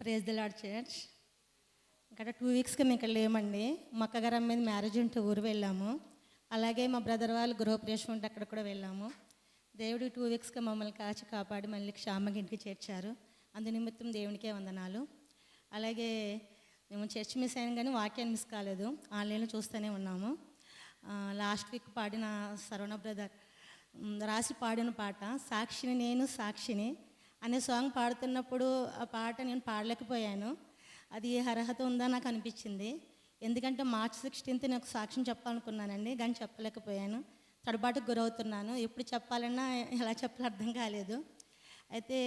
Praise the lord church. ఇక్కడ 2 వీక్స్కి మేము ఇక్కడ లేమండి. మా అక్కగారు అమ్మేది మ్యారేజ్ ఉంటే ఊరు వెళ్ళాము. అలాగే మా బ్రదర్ వాళ్ళు గృహప్రవేశం ఉంటే అక్కడ కూడా వెళ్ళాము. దేవుడు 2 వీక్స్గా మమ్మల్ని కాచి కాపాడి మళ్ళీ క్షేమంగా ఇంటికి చేర్చారు. అందు నిమిత్తం దేవునికే వందనాలు. అలాగే మేము చర్చ్ మిస్ అయ్యాం కానీ వాక్యాన్ని మిస్ కాలేదు, ఆన్లైన్లో చూస్తూనే ఉన్నాము. లాస్ట్ వీక్ పాడిన సరవణ బ్రదర్ రాసి పాడిన పాట సాక్షిని నేను సాక్షిని అనే సాంగ్ పాడుతున్నప్పుడు ఆ పాట నేను పాడలేకపోయాను. అది అర్హత ఉందా నాకు అనిపించింది. ఎందుకంటే March 16 నాకు సాక్ష్యం చెప్పాలనుకున్నానండి, కానీ చెప్పలేకపోయాను. తడబాటుకు గురవుతున్నాను. ఎప్పుడు చెప్పాలన్నా ఎలా చెప్పాలో అర్థం కాలేదు. అయితే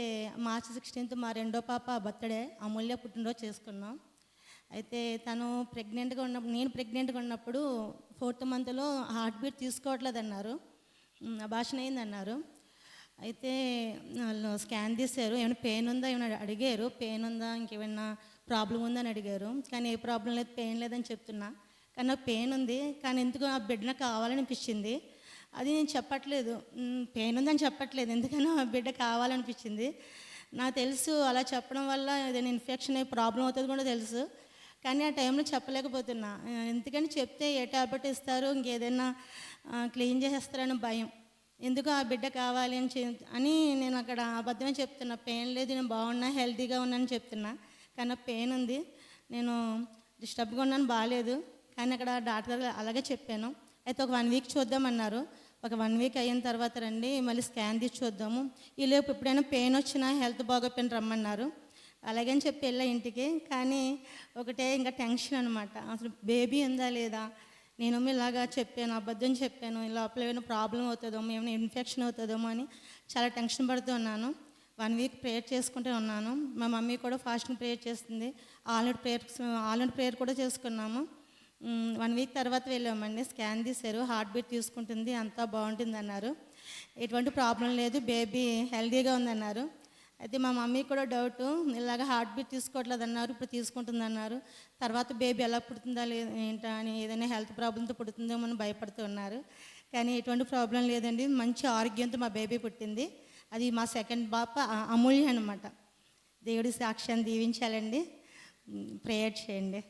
March 16 మా రెండో పాప బర్త్డే అమూల్య పుట్టినరోజు చేసుకున్నాం. అయితే తను ప్రెగ్నెంట్గా ఉన్నప్పుడు, నేను ప్రెగ్నెంట్గా ఉన్నప్పుడు 4th మంత్లో హార్ట్ బీట్ తీసుకోవట్లేదు అన్నారు, అబార్షన్ అయిందన్నారు. అయితే వాళ్ళు స్కాన్ తీశారు, ఏమైనా పెయిన్ ఉందా ఏమైనా అడిగారు, పెయిన్ ఉందా ఇంకేమైనా ప్రాబ్లం ఉందని అడిగారు. కానీ ఏ ప్రాబ్లం లేదు, పెయిన్ లేదని చెప్తున్నా. కానీ నాకు పెయిన్ ఉంది, కానీ ఎందుకు ఆ బిడ్డ నాకు కావాలనిపించింది. అది నేను చెప్పట్లేదు, పెయిన్ ఉందని చెప్పట్లేదు, ఎందుకని ఆ బిడ్డ కావాలనిపించింది. నాకు తెలుసు అలా చెప్పడం వల్ల ఏదైనా ఇన్ఫెక్షన్ అయ్యి ప్రాబ్లం అవుతుంది కూడా తెలుసు, కానీ ఆ టైంలో చెప్పలేకపోతున్నా. ఎందుకని చెప్తే ఏ ట్యాబ్లెట్ ఇస్తారు, ఇంకేదైనా క్లీన్ చేసేస్తారని భయం. ఎందుకు ఆ బిడ్డ కావాలి అని నేను అక్కడ అబద్ధమే చెప్తున్నా. పెయిన్ లేదు, నేను బాగున్నా హెల్తీగా ఉన్నాను చెప్తున్నా, కానీ పెయిన్ ఉంది, నేను డిస్టర్బ్గా ఉన్నాను, బాగాలేదు. కానీ అక్కడ డాక్టర్ అలాగే చెప్పాను. అయితే ఒక 1 వీక్ చూద్దామన్నారు. ఒక 1 వీక్ అయిన తర్వాత రండి మళ్ళీ స్కాన్ తీసి చూద్దాము, ఈలోపు ఎప్పుడైనా పెయిన్ వచ్చినా హెల్త్ బాగోపోయిన రమ్మన్నారు. అలాగని చెప్పి వెళ్ళా ఇంటికి. కానీ ఒకటే ఇంకా టెన్షన్ అనమాట, అసలు బేబీ ఉందా లేదా. నేను ఇలాగా చెప్పాను, అబద్ధం చెప్పాను, ఈ లోపల ఏమైనా ప్రాబ్లం అవుతుందో, ఏమైనా ఇన్ఫెక్షన్ అవుతుందో అని చాలా టెన్షన్ పడుతూ ఉన్నాను. 1 వీక్ ప్రేయర్ చేసుకుంటూ ఉన్నాను. మా మమ్మీ కూడా ఫాస్టింగ్ ప్రేయర్ చేస్తుంది, ఆల్రెడీ ప్రేయర్ కూడా చేసుకున్నాము. 1 వీక్ తర్వాత వెళ్ళామండి, స్కాన్ తీశారు, హార్ట్ బీట్ తీసుకుంటుంది, అంతా బాగుంటుంది అన్నారు. ఎటువంటి ప్రాబ్లం లేదు, బేబీ హెల్తీగా ఉందన్నారు. అయితే మా మమ్మీ కూడా డౌటు, ఇలాగ హార్ట్ బీట్ తీసుకోవట్లేదు అన్నారు, ఇప్పుడు తీసుకుంటుంది అన్నారు. తర్వాత బేబీ ఎలా పుడుతుందా ఏంటా అని, ఏదైనా హెల్త్ ప్రాబ్లంతో పుడుతుందేమో అని భయపడుతూ ఉన్నారు. కానీ ఎటువంటి ప్రాబ్లం లేదండి, మంచి ఆరోగ్యంతో మా బేబీ పుట్టింది. అది మా సెకండ్ పాప అమూల్య అనమాట. దేవుడి సాక్ష్యాన్ని దీవించాలండి, ప్రేయర్ చేయండి.